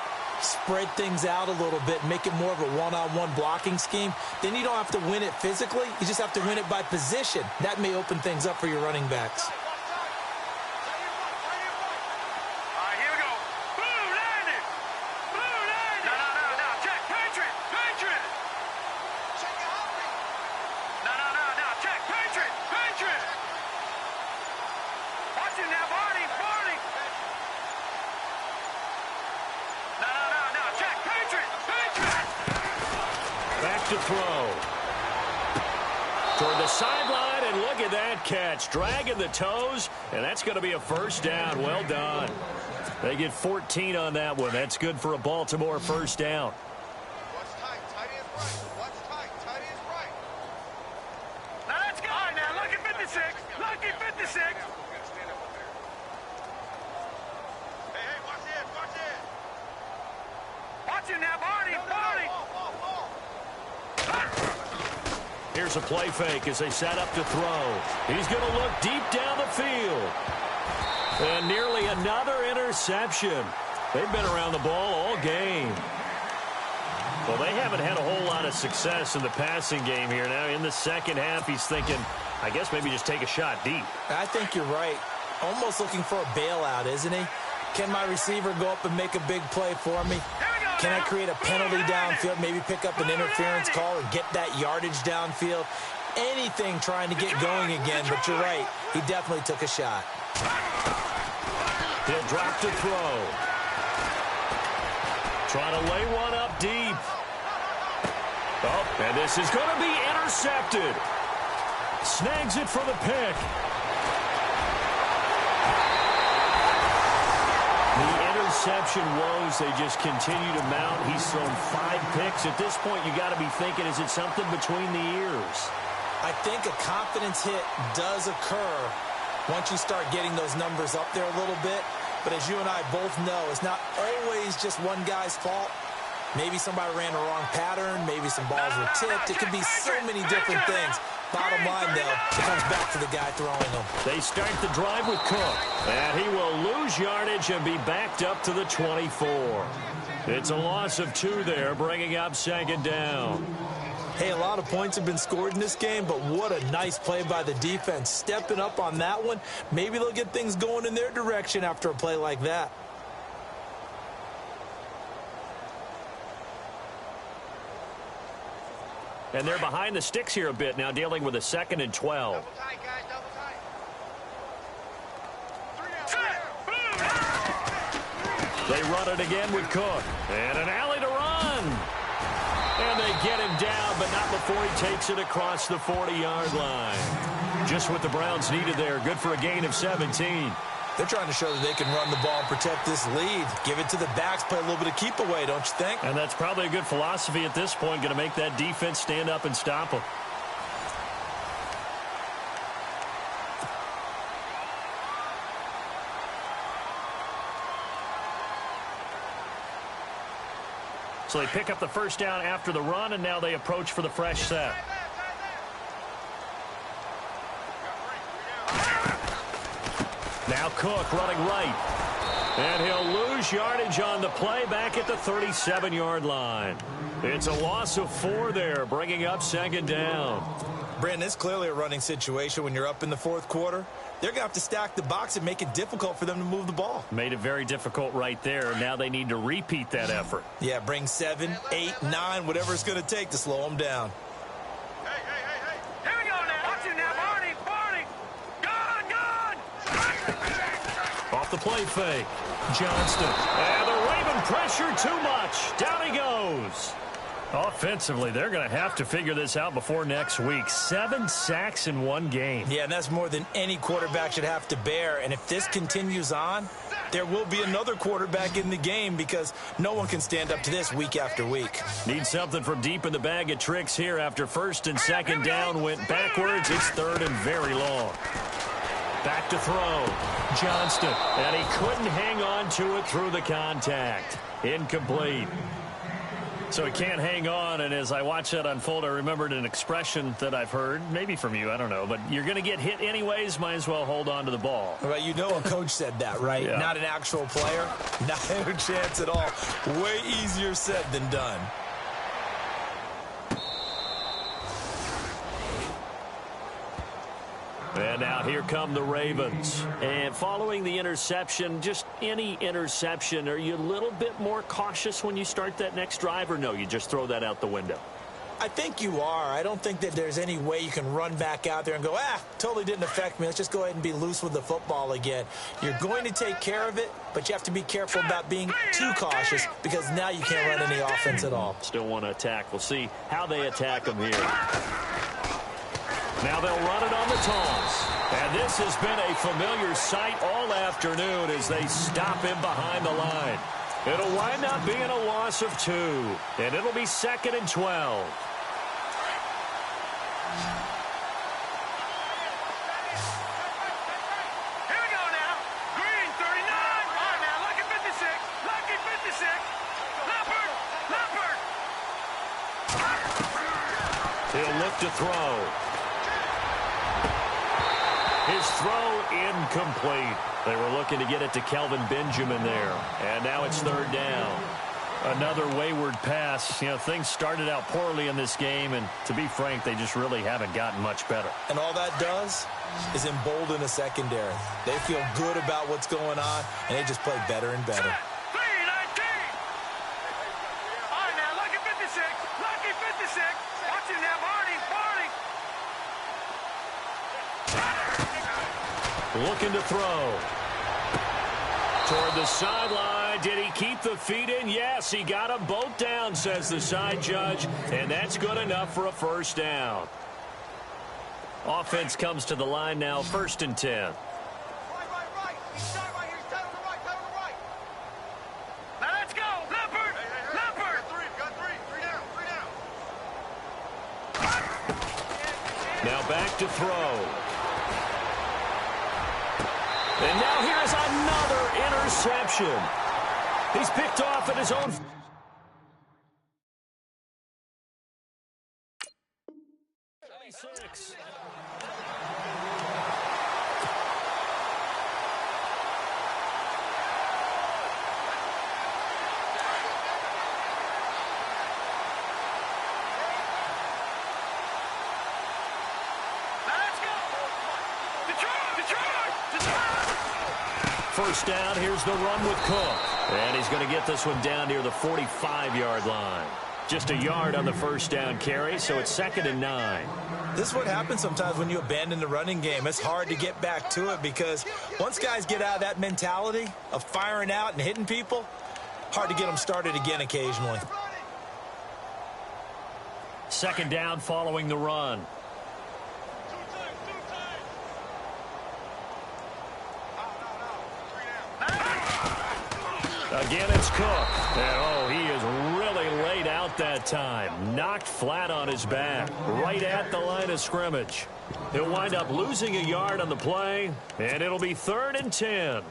spread things out a little bit, make it more of a one-on-one blocking scheme. Then you don't have to win it physically. You just have to win it by position. That may open things up for your running backs. To throw toward the sideline, and look at that catch, dragging the toes, and that's going to be a first down. Well done. They get 14 on that one. That's good for a Baltimore first down. Watch tight, tight is right. Watch tight, tight is right. Now let's go. All right, now look at 56. Look at 56. Hey, watch it, watch it. Watch it now, Barney, Barney. Here's a play fake as they set up to throw. He's going to look deep down the field. And nearly another interception. They've been around the ball all game. Well, they haven't had a whole lot of success in the passing game here. Now in the second half, he's thinking, I guess maybe just take a shot deep. I think you're right. almost looking for a bailout, isn't he? Can my receiver go up and make a big play for me? Can I create a penalty downfield, maybe pick up an interference call and get that yardage downfield? Anything trying to get going again, but you're right. He definitely took a shot. He'll drop to throw. Trying to lay one up deep. Oh, and this is going to be intercepted. Snags it for the pick. The interception woes, they just continue to mount. He's thrown 5 picks. At this point, you got to be thinking, is it something between the ears? I think a confidence hit does occur once you start getting those numbers up there a little bit. But as you and I both know, it's not always just one guy's fault. Maybe somebody ran the wrong pattern. Maybe some balls were tipped. It could be so many different things. Bottom line, though, it comes back to the guy throwing them. They start the drive with Cook. And he will lose yardage and be backed up to the 24. It's a loss of 2 there, bringing up 2nd down. Hey, a lot of points have been scored in this game, but what a nice play by the defense. Stepping up on that one, maybe they'll get things going in their direction after a play like that. And they're behind the sticks here a bit now, dealing with a 2nd and 12. Double tight, guys, double tight. They run it again with Cook. And an alley to run. And they get him down, but not before he takes it across the 40-yard line. Just what the Browns needed there. Good for a gain of 17. They're trying to show that they can run the ball and protect this lead. Give it to the backs, play a little bit of keep away, don't you think? And that's probably a good philosophy at this point, going to make that defense stand up and stop them. So they pick up the first down after the run, and now they approach for the fresh set. Now Cook running right. And he'll lose yardage on the play back at the 37-yard line. It's a loss of 4 there, bringing up 2nd down. Brandon, it's clearly a running situation when you're up in the 4th quarter. They're going to have to stack the box and make it difficult for them to move the ball. Made it very difficult right there. Now they need to repeat that effort. Yeah, bring 7, 8, 9, whatever it's going to take to slow them down. Hey. Here we go now. Watch it now, Barney. Gone. Off the play fake. Johnston. And the Raven pressure too much. Down he goes. Offensively, they're going to have to figure this out before next week. 7 sacks in 1 game. Yeah, and that's more than any quarterback should have to bear. And if this continues on, there will be another quarterback in the game because no one can stand up to this week after week. Need something from deep in the bag of tricks here after 1st and 2nd down went backwards. It's 3rd and very long. Back to throw. Johnston. And he couldn't hang on to it through the contact. Incomplete. So he can't hang on, and as I watch that unfold, I remembered an expression that I've heard, maybe from you, I don't know, but you're going to get hit anyways, might as well hold on to the ball. Well, you know a coach said that, right? Yeah. Not an actual player. Not a chance at all. Way easier said than done. And now here come the Ravens. And following the interception, just any interception, are you a little bit more cautious when you start that next drive, or no, you just throw that out the window? I think you are. I don't think that there's any way you can run back out there and go, totally didn't affect me. Let's just go ahead and be loose with the football again. You're going to take care of it, but you have to be careful about being too cautious because now you can't run any offense at all. Still want to attack. We'll see how they attack them here. Now they'll run it on the toss. And this has been a familiar sight all afternoon as they stop him behind the line. It'll wind up being a loss of 2. And it'll be 2nd and 12. Here we go now. Green, 39. All right, now, lucky 56. Lucky 56. Leopard. He'll look to throw. His throw incomplete. They were looking to get it to Kelvin Benjamin there. And now it's 3rd down. Another wayward pass. You know, things started out poorly in this game, and to be frank, they just really haven't gotten much better. And all that does is embolden a secondary. They feel good about what's going on, and they just play better and better. 3-19. All right, now, lucky 56. Lucky 56. Watch him now, Barney. Looking to throw. Toward the sideline. Did he keep the feet in? Yes, he got them both down, says the side judge, and that's good enough for a first down. Offense comes to the line now, 1st and 10. Right. He's tight right here. He's tight on the right. Now let's go. Leopard. Got three. Three down. Now back to throw. And now here's another interception. He's picked off at his own. 26. First down, here's the run with Cook. And he's going to get this one down near the 45-yard line. Just a yard on the first down carry, so it's 2nd and 9. This is what happens sometimes when you abandon the running game. It's hard to get back to it because once guys get out of that mentality of firing out and hitting people, hard to get them started again occasionally. 2nd down following the run. Again, it's Cook. And, he is really laid out that time. Knocked flat on his back, right at the line of scrimmage. He'll wind up losing a yard on the play, and it'll be 3rd and 10.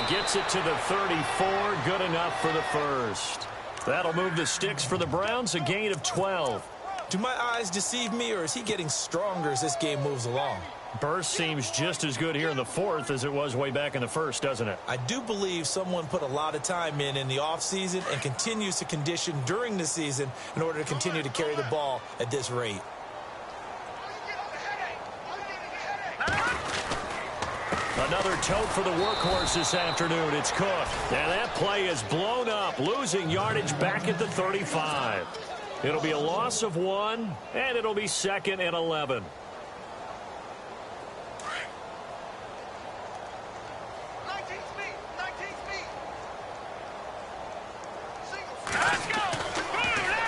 Gets it to the 34. Good enough for the first. That'll move the sticks for the Browns, a gain of 12. Do my eyes deceive me, or is he getting stronger as this game moves along? Burst seems just as good here in the 4th as it was way back in the 1st, doesn't it? I do believe someone put a lot of time in the offseason and continues to condition during the season in order to continue to carry the ball at this rate. Another tote for the workhorse this afternoon. It's Cook. And that play is blown up, losing yardage back at the 35. It'll be a loss of 1, and it'll be 2nd and 11.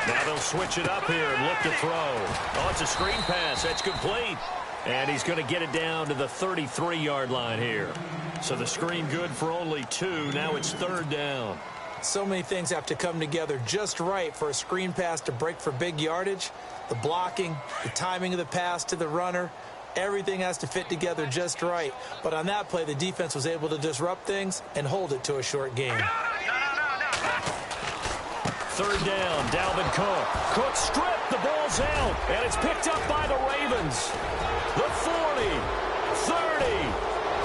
Now they'll switch it up here and look to throw. Oh, it's a screen pass. That's complete. And he's going to get it down to the 33-yard line here. So the screen good for only 2. Now it's 3rd down. So many things have to come together just right for a screen pass to break for big yardage. The blocking, the timing of the pass to the runner, everything has to fit together just right. But on that play, the defense was able to disrupt things and hold it to a short game. 3rd down, Dalvin Cook. Cook stripped, the ball's out, and it's picked up by the Ravens. The 40, 30,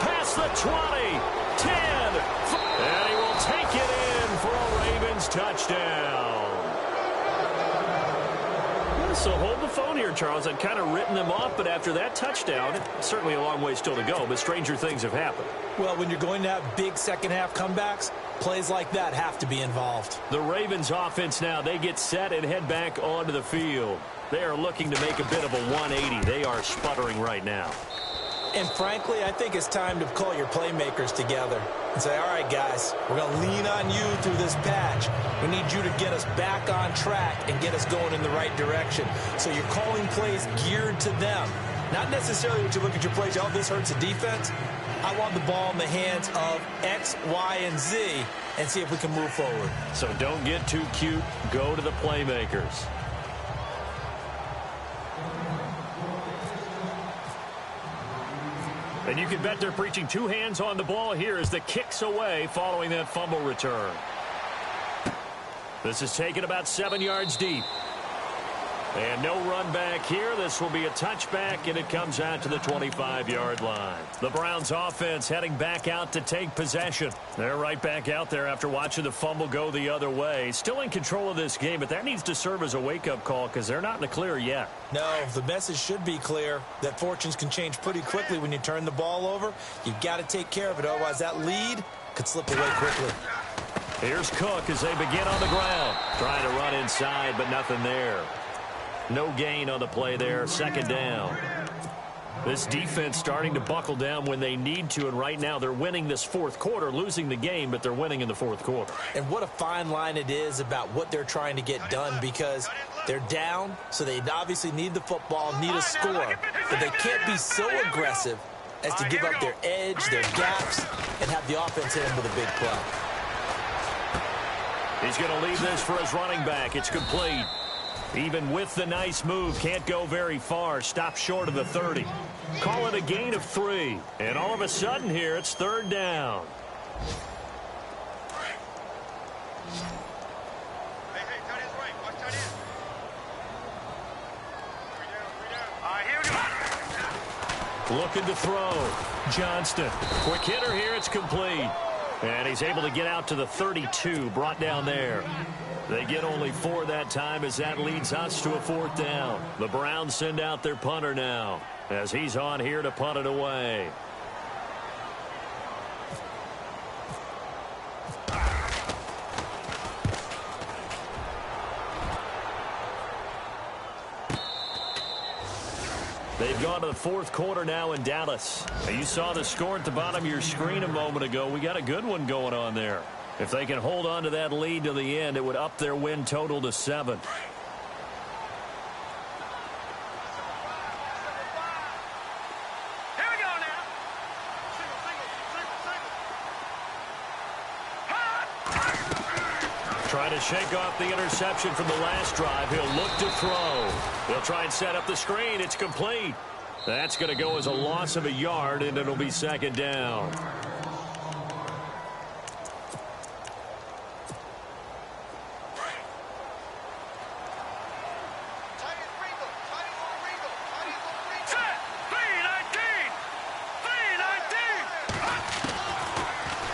past the 20, 10, and he will take it in for a Ravens touchdown. So hold the phone here, Charles. I'd kind of written them off, but after that touchdown, certainly a long way still to go, but stranger things have happened. Well, when you're going to have big second-half comebacks, plays like that have to be involved. The Ravens offense now, they get set and head back onto the field. They are looking to make a bit of a 180. They are sputtering right now. And frankly, I think it's time to call your playmakers together and say, all right, guys, we're going to lean on you through this patch. We need you to get us back on track and get us going in the right direction. So you're calling plays geared to them. Not necessarily what you look at your plays, oh, this hurts the defense. I want the ball in the hands of X, Y, and Z and see if we can move forward. So don't get too cute. Go to the playmakers. And you can bet they're preaching two hands on the ball here as the kick's away following that fumble return. This is taken about 7 yards deep. And no run back here. This will be a touchback, and it comes out to the 25-yard line. The Browns offense heading back out to take possession. They're right back out there after watching the fumble go the other way. Still in control of this game, but that needs to serve as a wake-up call because they're not in the clear yet. No, the message should be clear that fortunes can change pretty quickly when you turn the ball over. You've got to take care of it, otherwise that lead could slip away quickly. Here's Cook as they begin on the ground. Trying to run inside, but nothing there. No gain on the play there. Second down. This defense starting to buckle down when they need to, and right now they're winning this fourth quarter, losing the game, but they're winning in the fourth quarter. And what a fine line it is about what they're trying to get done, because they're down, so they obviously need the football, need a score, but they can't be so aggressive as to give up their edge, their gaps, and have the offense hit them with a big play. He's going to leave this for his running back. It's complete. Even with the nice move, can't go very far. Stop short of the 30. Call it a gain of 3. And all of a sudden here, it's third down. Hey, tight end's right. Watch tight end. 3 down. All right, here we go. Looking to throw. Johnston. Quick hitter here. It's complete. And he's able to get out to the 32. Brought down there. They get only 4 that time as that leads us to a fourth down. The Browns send out their punter now as he's on here to punt it away. They've gone to the fourth quarter now in Dallas. Now, you saw the score at the bottom of your screen a moment ago. We got a good one going on there. If they can hold on to that lead to the end, it would up their win total to 7. Here we go now. Single. Trying to shake off the interception from the last drive. He'll look to throw. They'll try and set up the screen. It's complete. That's going to go as a loss of a yard, and it'll be second down.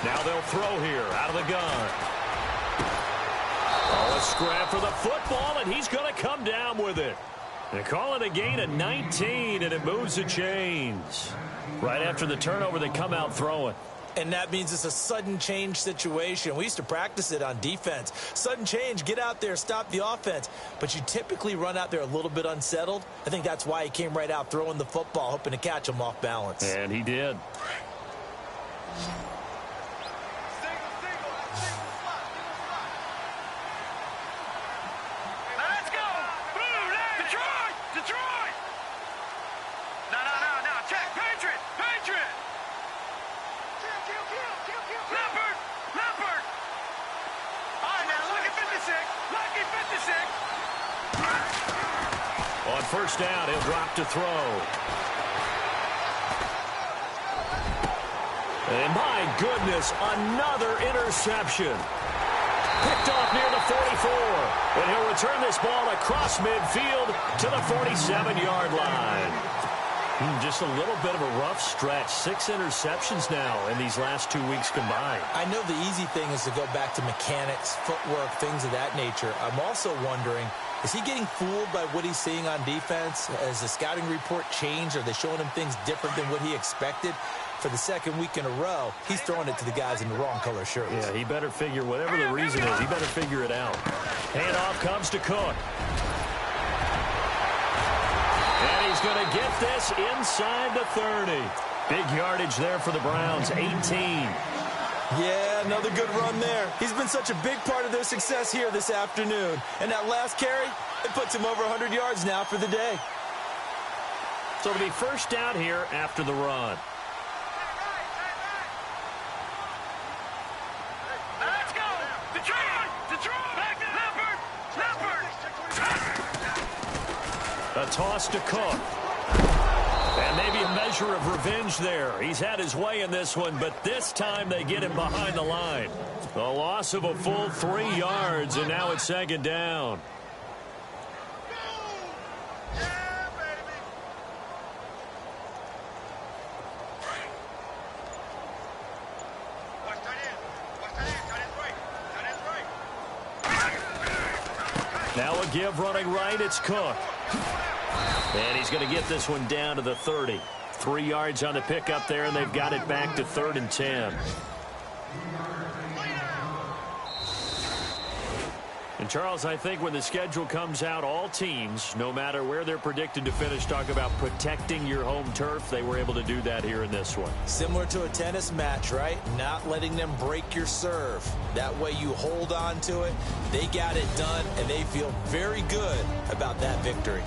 Now they'll throw here out of the gun. Oh, a scrap for the football, and he's going to come down with it. They call it a gain of 19, and it moves the chains. Right after the turnover, they come out throwing. And that means it's a sudden change situation. We used to practice it on defense. Sudden change, get out there, stop the offense. But you typically run out there a little bit unsettled. I think that's why he came right out throwing the football, hoping to catch him off balance. And he did. On first down, he'll drop to throw. And my goodness, another interception. Picked off near the 44. And he'll return this ball across midfield to the 47-yard line. Just a little bit of a rough stretch. 6 interceptions now in these last 2 weeks combined. I know the easy thing is to go back to mechanics, footwork, things of that nature. I'm also wondering, is he getting fooled by what he's seeing on defense? Has the scouting report changed? Are they showing him things different than what he expected? For the second week in a row, he's throwing it to the guys in the wrong color shirts. Yeah, he better figure, whatever the reason is, he better figure it out. Handoff comes to Cook. And he's going to get this inside the 30. Big yardage there for the Browns, 18. Yeah, another good run there. He's been such a big part of their success here this afternoon. And that last carry, it puts him over 100 yards now for the day. So it'll be first down here after the run. Let's go. Detroit. A toss to Cook. And maybe a measure of revenge there. He's had his way in this one, but this time they get him behind the line. The loss of a full 3 yards, and now it's second down. Now a give running right, it's Cook. And he's going to get this one down to the 30. 3 yards on the pickup there, and they've got it back to 3rd and 10. And, Charles, I think when the schedule comes out, all teams, no matter where they're predicted to finish, talk about protecting your home turf. They were able to do that here in this one. Similar to a tennis match, right? Not letting them break your serve. That way you hold on to it. They got it done, and they feel very good about that victory.